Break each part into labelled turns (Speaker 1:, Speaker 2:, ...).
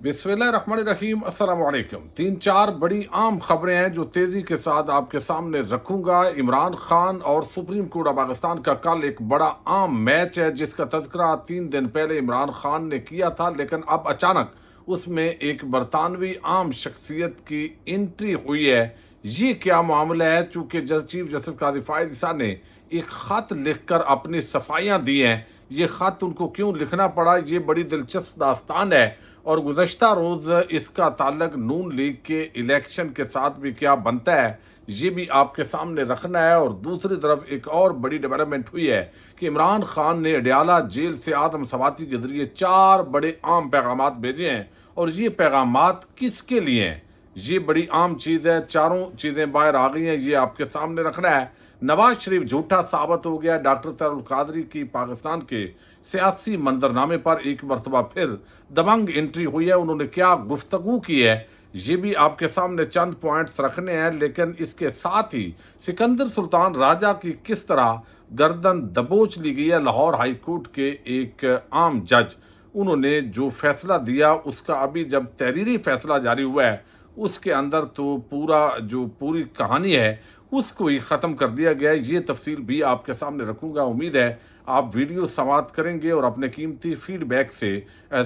Speaker 1: بسم اللہ الرحمن الرحیم، السلام علیکم۔ تین چار بڑی عام خبریں ہیں جو تیزی کے ساتھ آپ کے سامنے رکھوں گا۔ عمران خان اور سپریم کورٹ آف پاکستان کا کل ایک بڑا عام میچ ہے جس کا تذکرہ 3 دن پہلے عمران خان نے کیا تھا، لیکن اب اچانک اس میں ایک برطانوی عام شخصیت کی انٹری ہوئی ہے۔ یہ کیا معاملہ ہے؟ چونکہ چیف جسٹس قاضی فائز عیسیٰ نے ایک خط لکھ کر اپنی صفائیاں دی ہیں۔ یہ خط ان کو کیوں لکھنا پڑا، یہ بڑی دلچسپ داستان ہے، اور گزشتہ روز اس کا تعلق نون لیگ کے الیکشن کے ساتھ بھی کیا بنتا ہے یہ بھی آپ کے سامنے رکھنا ہے۔ اور دوسری طرف ایک اور بڑی ڈیولپمنٹ ہوئی ہے کہ عمران خان نے اڈیالہ جیل سے آدم سواتی کے ذریعے 4 بڑے عام پیغامات بھیجے ہیں، اور یہ پیغامات کس کے لیے ہیں یہ بڑی عام چیز ہے۔ چاروں چیزیں باہر آ گئی ہیں، یہ آپ کے سامنے رکھنا ہے۔ نواز شریف جھوٹا ثابت ہو گیا۔ ڈاکٹر طاہر القادری کی پاکستان کے سیاسی منظرنامے پر ایک مرتبہ پھر دبنگ انٹری ہوئی ہے۔ انہوں نے کیا گفتگو کی ہے یہ بھی آپ کے سامنے چند پوائنٹس رکھنے ہیں، لیکن اس کے ساتھ ہی سکندر سلطان راجہ کی کس طرح گردن دبوچ لی گئی ہے۔ لاہور ہائی کورٹ کے ایک عام جج، انہوں نے جو فیصلہ دیا اس کا ابھی جب تحریری فیصلہ جاری ہوا ہے اس کے اندر تو پوری کہانی ہے اس کو ہی ختم کر دیا گیا ہے۔ یہ تفصیل بھی آپ کے سامنے رکھوں گا۔ امید ہے آپ ویڈیو سماعت کریں گے اور اپنے قیمتی فیڈ بیک سے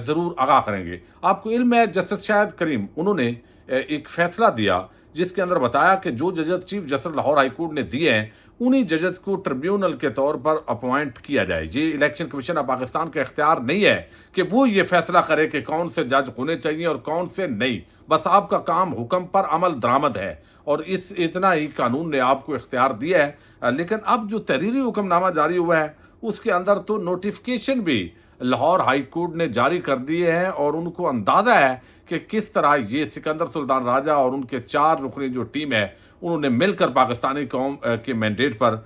Speaker 1: ضرور آگاہ کریں گے۔ آپ کو علم ہے جسٹس شاہد کریم انہوں نے ایک فیصلہ دیا جس کے اندر بتایا کہ جو ججز chief justice Lahore high court نے دیے ہیں انہی ججز کو ٹریبیونل کے طور پر اپوائنٹ کیا جائے۔ یہ الیکشن کمیشن آف پاکستان کا اختیار نہیں ہے کہ وہ یہ فیصلہ کرے کہ کون سے جج ہونے چاہیے اور کون سے نہیں۔ بس آپ کا کام حکم پر عمل درآمد ہے، اور اتنا ہی قانون نے آپ کو اختیار دیا ہے۔ لیکن اب جو تحریری حکم نامہ جاری ہوا ہے اس کے اندر تو نوٹیفیکیشن بھی لاہور ہائی کورٹ نے جاری کر دیے ہیں، اور ان کو اندازہ ہے کہ کس طرح یہ سکندر سلطان راجہ اور ان کے 4 رکنی جو ٹیم ہے انہوں نے مل کر پاکستانی قوم کے مینڈیٹ پر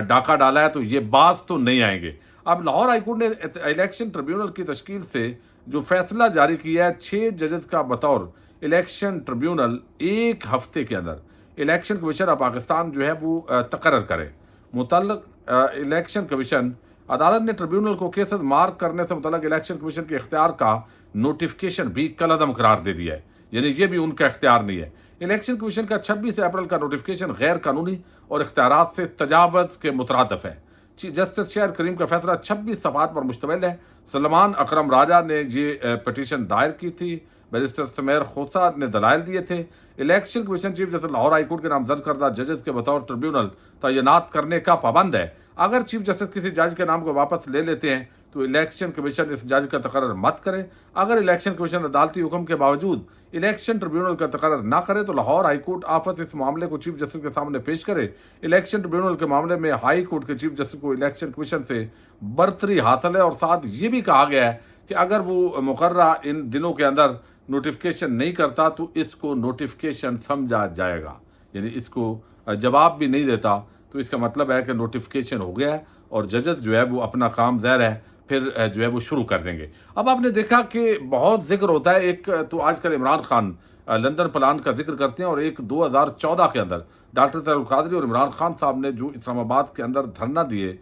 Speaker 1: ڈاکہ ڈالا ہے، تو یہ باز تو نہیں آئیں گے۔ اب لاہور ہائی کورٹ نے الیکشن ٹریبیونل کی تشکیل سے جو فیصلہ جاری کیا ہے 6 ججز کا بطور الیکشن ٹریبیونل 1 ہفتے کے اندر الیکشن کمیشن آف پاکستان جو ہے وہ تقرر کرے۔ متعلق الیکشن کمیشن عدالت نے ٹریبیونل کو کیسز مارک کرنے سے متعلق الیکشن کمیشن کے اختیار کا نوٹیفیکیشن بھی کالعدم قرار دے دیا ہے، یعنی یہ بھی ان کا اختیار نہیں ہے۔ الیکشن کمیشن کا 26 اپریل کا نوٹیفیکیشن غیر قانونی اور اختیارات سے تجاوز کے مترادف ہے۔ جسٹس شاہد کریم کا فیصلہ 26 صفحات پر مشتمل ہے۔ سلمان اکرم راجہ نے یہ پٹیشن دائر کی تھی، بیرسٹر سمیر خوسا نے دلائل دیے تھے۔ Election commission chief justice Lahore high court کے نامزد کردہ ججز کے بطور ٹریبیونل تعینات کرنے کا پابند ہے۔ اگر چیف جسٹس کسی جج کے نام کو واپس لے لیتے ہیں تو الیکشن کمیشن اس جج کا تقرر مت کرے۔ اگر الیکشن کمیشن عدالتی حکم کے باوجود الیکشن ٹریبیونل کا تقرر نہ کرے تو لاہور ہائی کورٹ آفس اس معاملے کو چیف جسٹس کے سامنے پیش کرے۔ الیکشن ٹریبیونل کے معاملے میں ہائی کورٹ کے چیف جسٹس کو الیکشن کمیشن سے برتری حاصل ہے، اور ساتھ یہ بھی کہا گیا ہے کہ اگر وہ مقررہ ان دنوں کے اندر نوٹیفیکیشن نہیں کرتا تو اس کو نوٹیفیکیشن سمجھا جائے گا، یعنی اس کو جواب بھی نہیں دیتا تو اس کا مطلب ہے کہ نوٹیفیکیشن ہو گیا ہے، اور ججز جو ہے وہ اپنا کام ظاہر ہے پھر جو ہے وہ شروع کر دیں گے۔ اب آپ نے دیکھا کہ بہت ذکر ہوتا ہے، ایک تو آج کل عمران خان لندن پلان کا ذکر کرتے ہیں، اور ایک 2014 کے اندر ڈاکٹر طاہر القادری اور عمران خان صاحب نے جو اسلام آباد کے اندر دھرنا دیے،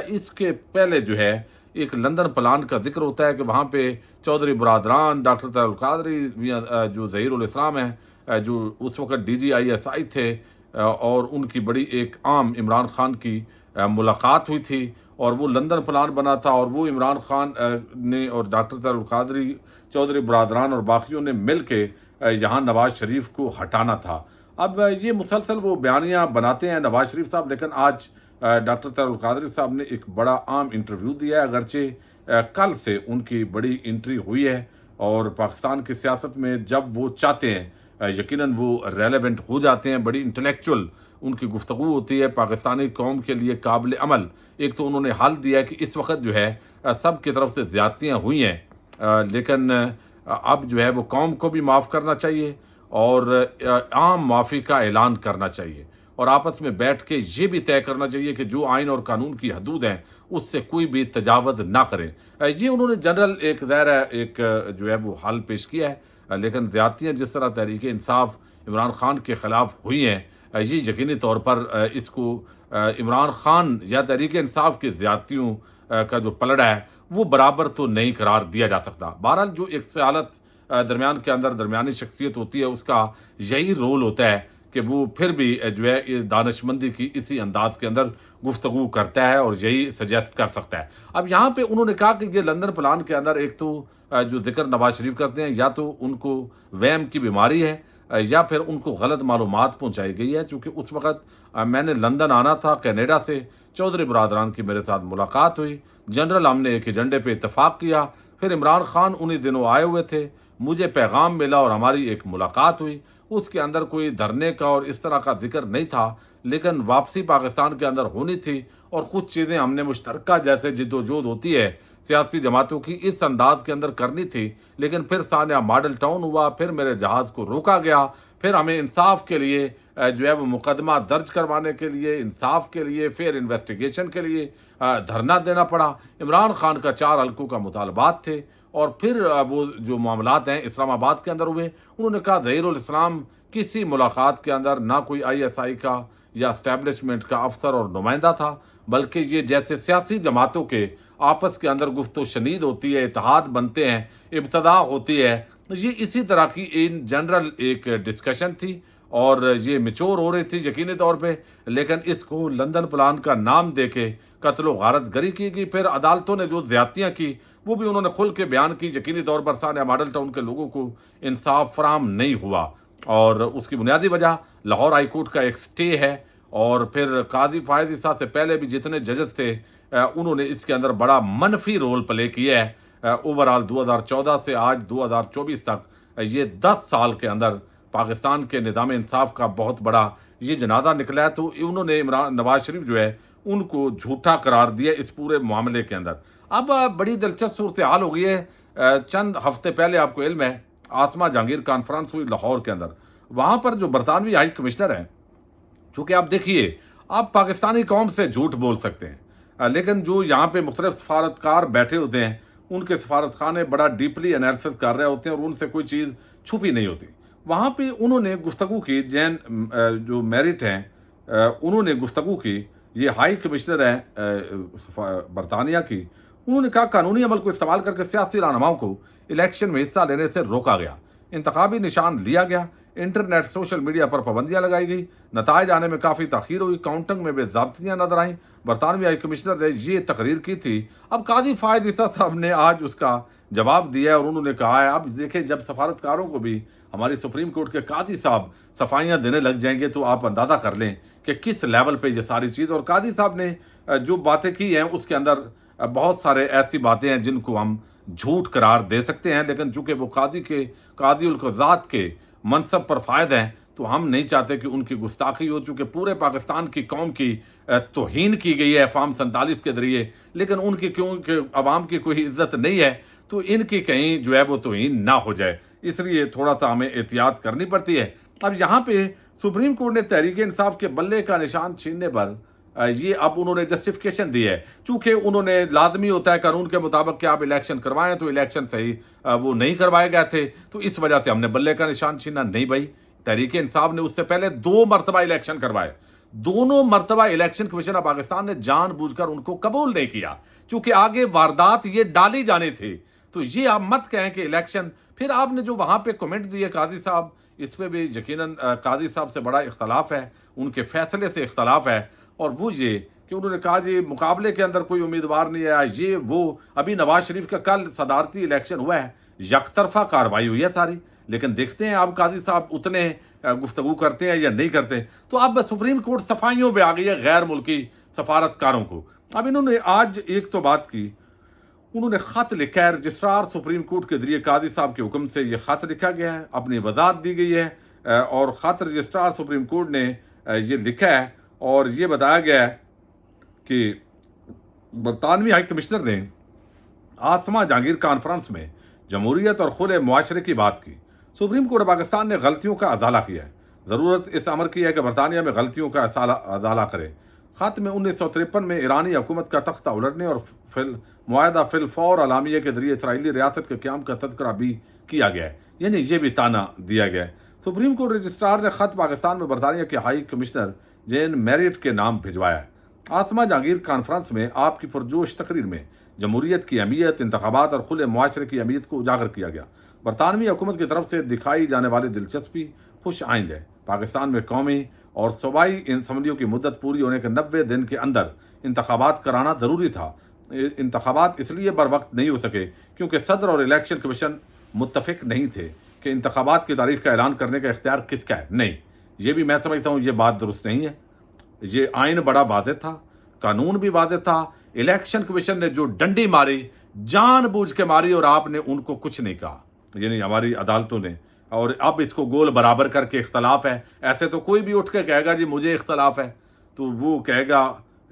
Speaker 1: اس کے پہلے جو ہے ایک لندن پلان کا ذکر ہوتا ہے کہ وہاں پہ چودھری برادران، ڈاکٹر طاہر القادری جو ظہیر الاسلام ہیں جو اس وقت DGISI تھے، اور ان کی بڑی ایک عام عمران خان کی ملاقات ہوئی تھی، اور وہ لندن پلان بنا تھا، اور وہ عمران خان نے اور ڈاکٹر طاہر القادری، چودھری برادران اور باقیوں نے مل کے یہاں نواز شریف کو ہٹانا تھا۔ اب یہ مسلسل وہ بیانیاں بناتے ہیں نواز شریف صاحب، لیکن آج ڈاکٹر طاہر القادری صاحب نے ایک بڑا عام انٹرویو دیا ہے، اگرچہ کل سے ان کی بڑی انٹری ہوئی ہے، اور پاکستان کی سیاست میں جب وہ چاہتے ہیں یقیناً وہ ریلیونٹ ہو جاتے ہیں۔ بڑی انٹلیکچول ان کی گفتگو ہوتی ہے، پاکستانی قوم کے لیے قابل عمل۔ ایک تو انہوں نے حل دیا ہے کہ اس وقت جو ہے سب کی طرف سے زیادتیاں ہوئی ہیں، لیکن اب جو ہے وہ قوم کو بھی معاف کرنا چاہیے، اور عام معافی کا اعلان کرنا چاہیے، اور آپس میں بیٹھ کے یہ بھی طے کرنا چاہیے کہ جو آئین اور قانون کی حدود ہیں اس سے کوئی بھی تجاوز نہ کریں۔ یہ انہوں نے جنرل ایک ظاہر ہے ایک جو ہے وہ حل پیش کیا ہے، لیکن زیادتیاں جس طرح تحریک انصاف عمران خان کے خلاف ہوئی ہیں، یہ یقینی طور پر اس کو عمران خان یا تحریک انصاف کی زیادتیوں کا جو پلڑا ہے وہ برابر تو نہیں قرار دیا جا سکتا۔ بہرحال جو ایک حالت درمیان کے اندر درمیانی شخصیت ہوتی ہے اس کا یہی رول ہوتا ہے کہ وہ پھر بھی جو ہے دانش مندی کی اسی انداز کے اندر گفتگو کرتا ہے اور یہی سجیسٹ کر سکتا ہے۔ اب یہاں پہ انہوں نے کہا کہ یہ لندن پلان کے اندر ایک تو جو ذکر نواز شریف کرتے ہیں یا تو ان کو وہم کی بیماری ہے یا پھر ان کو غلط معلومات پہنچائی گئی ہے، چونکہ اس وقت میں نے لندن آنا تھا کینیڈا سے، چودھری برادران کی میرے ساتھ ملاقات ہوئی، جنرل ہم نے ایک ایجنڈے پہ اتفاق کیا، پھر عمران خان انہی دنوں آئے ہوئے تھے، مجھے پیغام ملا اور ہماری ایک ملاقات ہوئی، اس کے اندر کوئی دھرنے کا اور اس طرح کا ذکر نہیں تھا، لیکن واپسی پاکستان کے اندر ہونی تھی اور کچھ چیزیں ہم نے مشترکہ جیسے جد و جہد ہوتی ہے سیاسی جماعتوں کی اس انداز کے اندر کرنی تھی، لیکن پھر سانیہ ماڈل ٹاؤن ہوا، پھر میرے جہاز کو روکا گیا، پھر ہمیں انصاف کے لیے جو ہے وہ مقدمہ درج کروانے کے لیے، انصاف کے لیے، پھر انویسٹیگیشن کے لیے دھرنا دینا پڑا۔ عمران خان کا 4 حلقوں کا مطالبات تھے اور پھر وہ جو معاملات ہیں اسلام آباد کے اندر ہوئے، انہوں نے کہا ظہیر الاسلام کسی ملاقات کے اندر نہ کوئی آئی ایس آئی کا یا اسٹیبلشمنٹ کا افسر اور نمائندہ تھا، بلکہ یہ جیسے سیاسی جماعتوں کے آپس کے اندر گفت و شنید ہوتی ہے، اتحاد بنتے ہیں، ابتدا ہوتی ہے، یہ اسی طرح کی ان جنرل ایک ڈسکشن تھی اور یہ میچور ہو رہی تھی یقینی طور پہ، لیکن اس کو لندن پلان کا نام دے کے قتل و غارت گری کی گئی۔ پھر عدالتوں نے جو زیادتیاں کی وہ بھی انہوں نے کھل کے بیان کی، یقینی طور پر سانیہ ماڈل ٹاؤن کے لوگوں کو انصاف فراہم نہیں ہوا اور اس کی بنیادی وجہ لاہور ہائی کورٹ کا ایک سٹے ہے اور پھر قاضی فائز عیسیٰ سے پہلے بھی جتنے ججز تھے انہوں نے اس کے اندر بڑا منفی رول پلے کیا ہے۔ اوورال 2014 سے آج 2024 تک یہ 10 سال کے اندر پاکستان کے نظام انصاف کا بہت بڑا یہ جنازہ نکلا ہے، تو انہوں نے نواز شریف جو ہے ان کو جھوٹا قرار دیا اس پورے معاملے کے اندر۔ اب بڑی دلچسپ صورتحال ہو گئی ہے، چند ہفتے پہلے آپ کو علم ہے عاصمہ جہانگیر کانفرنس ہوئی لاہور کے اندر، وہاں پر جو برطانوی ہائی کمشنر ہیں، چونکہ آپ دیکھیے آپ پاکستانی قوم سے جھوٹ بول سکتے ہیں لیکن جو یہاں پہ مختلف سفارتکار بیٹھے ہوتے ہیں ان کے سفارت خانے بڑا ڈیپلی انالیسس کر رہے ہوتے ہیں اور ان سے کوئی چیز چھپی نہیں ہوتی۔ وہاں پہ انہوں نے گفتگو کی، جین جو میرٹ ہیں انہوں نے گفتگو کی، یہ ہائی کمشنر ہیں برطانیہ کی، انہوں نے کہا قانونی عمل کو استعمال کر کے سیاسی رہنماؤں کو الیکشن میں حصہ لینے سے روکا گیا، انتخابی نشان لیا گیا، انٹرنیٹ سوشل میڈیا پر پابندیاں لگائی گئی، نتائج آنے میں کافی تاخیر ہوئی، کاؤنٹنگ میں بے ضابطگیاں نظر آئیں۔ برطانوی ہائی کمشنر نے یہ تقریر کی تھی۔ اب قاضی فائز عیسیٰ صاحب نے آج اس کا جواب دیا ہے اور انہوں نے کہا ہے اب دیکھیں جب سفارتکاروں کو بھی ہماری سپریم کورٹ کے قاضی صاحب صفائیاں دینے لگ جائیں گے تو آپ اندازہ کر لیں کہ کس لیول پہ یہ ساری چیز، اور قاضی صاحب نے جو باتیں کی ہیں اس کے اندر بہت سارے ایسی باتیں ہیں جن کو ہم جھوٹ قرار دے سکتے ہیں، لیکن چونکہ وہ قاضی القضات کے منصب پر فائد ہیں تو ہم نہیں چاہتے کہ ان کی گستاخی ہو، چونکہ پورے پاکستان کی قوم کی توہین کی گئی ہے فارم 47 کے ذریعے، لیکن ان کی کیونکہ عوام کی کوئی عزت نہیں ہے تو ان کی کہیں جو ہے وہ توہین نہ ہو جائے، اس لیے تھوڑا سا ہمیں احتیاط کرنی پڑتی ہے۔ اب یہاں پہ سپریم کورٹ نے تحریک انصاف کے بلے کا نشان چھیننے پر یہ اب انہوں نے جسٹیفیکیشن دی ہے، چونکہ انہوں نے لازمی ہوتا ہے قانون کے مطابق کہ آپ الیکشن کروائیں، تو الیکشن صحیح وہ نہیں کروائے گئے تھے تو اس وجہ سے ہم نے بلے کا نشان چھینا۔ نہیں بھائی، تحریک انصاف نے اس سے پہلے 2 مرتبہ الیکشن کروائے، دونوں مرتبہ الیکشن کمیشن آف پاکستان نے جان بوجھ کر ان کو قبول نہیں کیا، چونکہ آگے واردات یہ ڈالی جانی تھی۔ تو یہ آپ مت کہیں کہ الیکشن، پھر آپ نے جو وہاں پہ کمنٹ دیے قاضی صاحب، اس پہ بھی یقیناً قاضی صاحب سے بڑا اختلاف ہے، ان کے فیصلے سے اختلاف ہے، اور وہ یہ کہ انہوں نے کہا جی مقابلے کے اندر کوئی امیدوار نہیں آیا، یہ وہ ابھی نواز شریف کا کل صدارتی الیکشن ہوا ہے، یک طرفہ کارروائی ہوئی ہے ساری، لیکن دیکھتے ہیں اب قاضی صاحب اتنے گفتگو کرتے ہیں یا نہیں کرتے۔ تو اب سپریم کورٹ صفائیوں پہ آ گئی ہے غیر ملکی سفارتکاروں کو۔ اب انہوں نے آج ایک تو بات کی، انہوں نے خط لکھا ہے، رجسٹرار سپریم کورٹ کے ذریعے قاضی صاحب کے حکم سے یہ خط لکھا گیا ہے، اپنی وضاحت دی گئی ہے، اور خط رجسٹرار سپریم کورٹ نے یہ لکھا ہے اور یہ بتایا گیا ہے کہ برطانوی ہائی کمشنر نے عاصمہ جہانگیر کانفرنس میں جمہوریت اور کھلے معاشرے کی بات کی۔ سپریم کورٹ پاکستان نے غلطیوں کا ازالہ کیا ہے، ضرورت اس امر کی ہے کہ برطانیہ میں غلطیوں کا ازالہ کرے۔ خط میں 1953 میں ایرانی حکومت کا تختہ الٹنے اور معاہدہ فی الفور اعلامیہ کے ذریعے اسرائیلی ریاست کے قیام کا تذکرہ بھی کیا گیا ہے، یعنی یہ بھی تانا دیا گیا ہے۔ سپریم کورٹ رجسٹرار نے خط پاکستان میں برطانیہ کے ہائی کمشنر جین میرٹ کے نام بھجوایا ہے۔ عاصمہ جہانگیر کانفرنس میں آپ کی پرجوش تقریر میں جمہوریت کی اہمیت، انتخابات اور کھلے معاشرے کی اہمیت کو اجاگر کیا گیا۔ برطانوی حکومت کی طرف سے دکھائی جانے والی دلچسپی خوش آئند ہے۔ پاکستان میں قومی اور صوبائی اسمبلیوں کی مدت پوری ہونے کے 90 دن کے اندر انتخابات کرانا ضروری تھا۔ انتخابات اس لیے بر وقت نہیں ہو سکے کیونکہ صدر اور الیکشن کمیشن متفق نہیں تھے کہ انتخابات کی تاریخ کا اعلان کرنے کا اختیار کس کا ہے۔ نہیں، یہ بھی میں سمجھتا ہوں یہ بات درست نہیں ہے۔ یہ آئین بڑا واضح تھا، قانون بھی واضح تھا۔ الیکشن کمیشن نے جو ڈنڈی ماری، جان بوجھ کے ماری، اور آپ نے ان کو کچھ نہیں کہا، یعنی ہماری عدالتوں نے۔ اور اب اس کو گول برابر کر کے اختلاف ہے، ایسے تو کوئی بھی اٹھ کے کہے گا جی مجھے اختلاف ہے، تو وہ کہے گا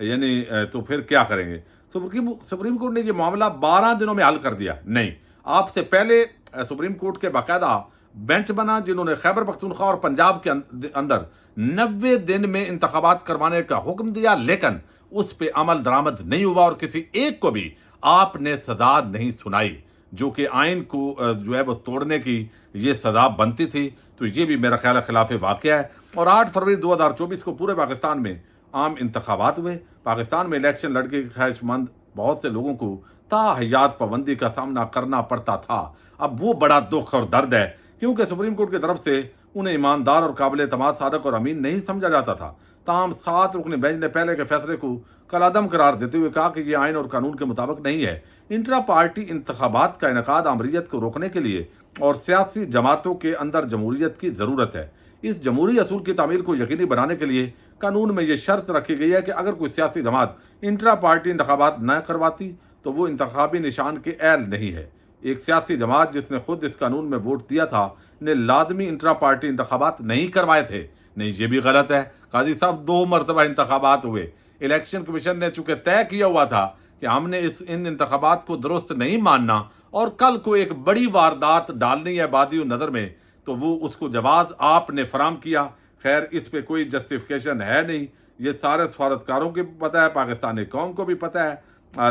Speaker 1: یعنی تو پھر کیا کریں گے؟ سپریم کورٹ نے یہ معاملہ 12 دنوں میں حل کر دیا۔ نہیں، آپ سے پہلے سپریم کورٹ کے باقاعدہ بینچ بنا جنہوں نے خیبر پختونخوا اور پنجاب کے اندر 90 دن میں انتخابات کروانے کا حکم دیا، لیکن اس پہ عمل درآمد نہیں ہوا اور کسی ایک کو بھی آپ نے سزا نہیں سنائی، جو کہ آئین کو جو ہے وہ توڑنے کی یہ سزا بنتی تھی۔ تو یہ بھی میرا خیال ہے خلاف واقعہ ہے۔ اور 8 فروری 2024 کو پورے پاکستان میں عام انتخابات ہوئے۔ پاکستان میں الیکشن لڑنے کے خواہش مند بہت سے لوگوں کو تاحیات پابندی کا سامنا کرنا پڑتا تھا۔ اب وہ بڑا دکھ اور درد ہے کیونکہ سپریم کورٹ کی طرف سے انہیں ایماندار اور قابل اعتماد، صادق اور امین نہیں سمجھا جاتا تھا۔ تاہم 7 رکنی بینچ نے پہلے کے فیصلے کو کالعدم قرار دیتے ہوئے کہا کہ یہ آئین اور قانون کے مطابق نہیں ہے۔ انٹرا پارٹی انتخابات کا انعقاد آمریت کو روکنے کے لیے اور سیاسی جماعتوں کے اندر جمہوریت کی ضرورت ہے۔ اس جمہوری اصول کی تعمیل کو یقینی بنانے کے لیے قانون میں یہ شرط رکھی گئی ہے کہ اگر کوئی سیاسی جماعت انٹرا پارٹی انتخابات نہ کرواتی تو وہ انتخابی نشان کے اہل نہیں ہے۔ ایک سیاسی جماعت جس نے خود اس قانون میں ووٹ دیا تھا نے لازمی انٹرا پارٹی انتخابات نہیں کروائے تھے۔ نہیں، یہ بھی غلط ہے۔ قاضی صاحب 2 مرتبہ انتخابات ہوئے۔ الیکشن کمیشن نے چونکہ طے کیا ہوا تھا کہ ہم نے ان انتخابات کو درست نہیں ماننا اور کل کو ایک بڑی واردات ڈالنی ہے آبادی نظر میں، تو وہ اس کو جواز آپ نے فراہم کیا۔ خیر، اس پہ کوئی جسٹیفیکیشن ہے نہیں، یہ سارے سفارتکاروں کو بھی پتہ ہے، پاکستانی قوم کو بھی پتہ ہے۔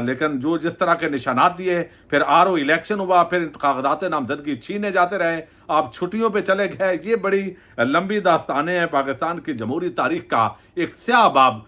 Speaker 1: لیکن جو جس طرح کے نشانات دیے، پھر الیکشن ہوا، پھر کاغذات نامزدگی چھینے جاتے رہے، آپ چھٹیوں پہ چلے گئے۔ یہ بڑی لمبی داستانیں ہیں پاکستان کی جمہوری تاریخ کا ایک سیاہ باب،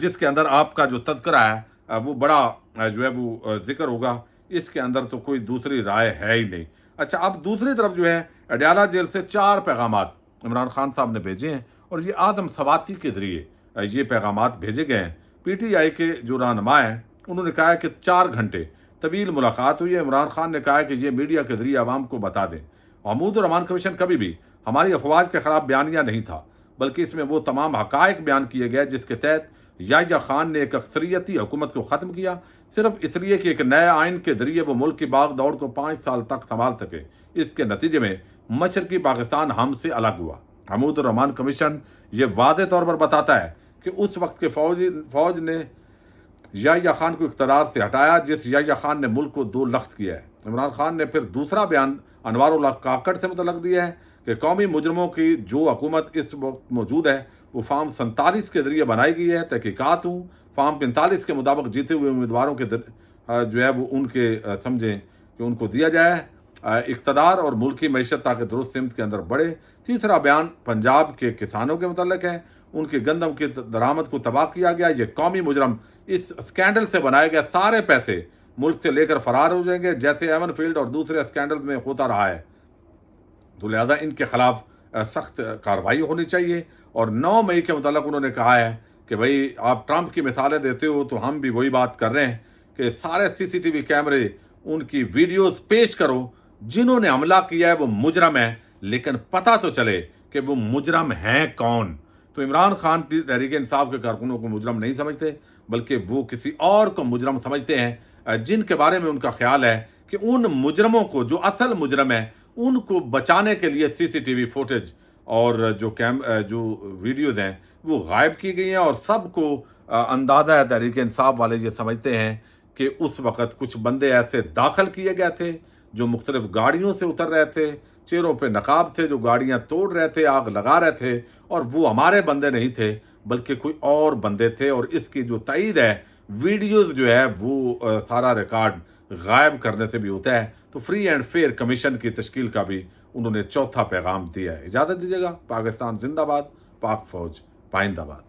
Speaker 1: جس کے اندر آپ کا جو تذکرہ ہے وہ بڑا جو ہے وہ ذکر ہوگا۔ اس کے اندر تو کوئی دوسری رائے ہے ہی نہیں۔ اچھا، اب دوسری طرف جو ہے اڈیالہ جیل سے 4 پیغامات عمران خان صاحب نے بھیجے ہیں اور یہ آدم سواتی کے ذریعے یہ پیغامات بھیجے گئے ہیں۔ پی ٹی آئی کے جو رہنما ہیں انہوں نے کہا ہے کہ 4 گھنٹے طویل ملاقات ہوئی ہے۔ عمران خان نے کہا ہے کہ یہ میڈیا کے ذریعے عوام کو بتا دیں۔ محمود الرحمان کمیشن کبھی بھی ہماری افواج کے خلاف بیانیہ نہیں تھا، بلکہ اس میں وہ تمام حقائق بیان کیے گئے جس کے تحت یحییٰ خان نے ایک اکثریتی حکومت کو ختم کیا، صرف اس لیے کہ ایک نئے آئین کے ذریعے وہ ملک کی باغ دوڑ کو 5 سال تک سنبھال سکے۔ اس کے نتیجے میں مشرقی پاکستان ہم سے الگ ہوا۔ محمود الرحمان کمیشن یہ واضح طور پر بتاتا ہے کہ اس وقت کے فوج نے یحییٰ خان کو اقتدار سے ہٹایا، جس یحییٰ خان نے ملک کو 2 لخت کیا ہے۔ عمران خان نے پھر دوسرا بیان انوار اللہ کاکڑ سے متعلق دیا ہے کہ قومی مجرموں کی جو حکومت اس وقت موجود ہے وہ فارم 47 کے ذریعے بنائی گئی ہے۔ تحقیقات ہوں، فارم 45 کے مطابق جیتے ہوئے امیدواروں کے جو ہے وہ ان کے سمجھیں کہ ان کو دیا جائے اقتدار اور ملکی معیشت تاکہ درست سمت کے اندر بڑھے۔ تیسرا بیان پنجاب کے کسانوں کے متعلق ہے، ان کی گندم کی درآمد کو تباہ کیا گیا۔ یہ قومی مجرم اس اسکینڈل سے بنائے گئے سارے پیسے ملک سے لے کر فرار ہو جائیں گے، جیسے ایون فیلڈ اور دوسرے اسکینڈل میں ہوتا رہا ہے۔ تو لہذا ان کے خلاف سخت کارروائی ہونی چاہیے۔ اور 9 مئی کے متعلق انہوں نے کہا ہے کہ بھائی آپ ٹرمپ کی مثالیں دیتے ہو تو ہم بھی وہی بات کر رہے ہیں کہ سارے CCTV کیمرے ان کی ویڈیوز پیش کرو، جنہوں نے حملہ کیا ہے وہ مجرم ہے، لیکن پتہ تو چلے کہ وہ مجرم ہیں کون۔ تو عمران خان تحریک انصاف کے کارکنوں کو مجرم نہیں سمجھتے، بلکہ وہ کسی اور کو مجرم سمجھتے ہیں، جن کے بارے میں ان کا خیال ہے کہ ان مجرموں کو، جو اصل مجرم ہیں، ان کو بچانے کے لیے CCTV فوٹیج اور جو ویڈیوز ہیں وہ غائب کی گئی ہیں۔ اور سب کو اندازہ ہے، تحریک انصاف والے یہ سمجھتے ہیں کہ اس وقت کچھ بندے ایسے داخل کیے گئے تھے جو مختلف گاڑیوں سے اتر رہے تھے، چہروں پہ نقاب تھے، جو گاڑیاں توڑ رہے تھے، آگ لگا رہے تھے، اور وہ ہمارے بندے نہیں تھے بلکہ کوئی اور بندے تھے۔ اور اس کی جو تائید ہے ویڈیوز جو ہے وہ سارا ریکارڈ غائب کرنے سے بھی ہوتا ہے۔ تو فری اینڈ فیئر کمیشن کی تشکیل کا بھی انہوں نے چوتھا پیغام دیا ہے۔ اجازت دیجیے گا۔ پاکستان زندہ باد، پاک فوج پائندہ باد۔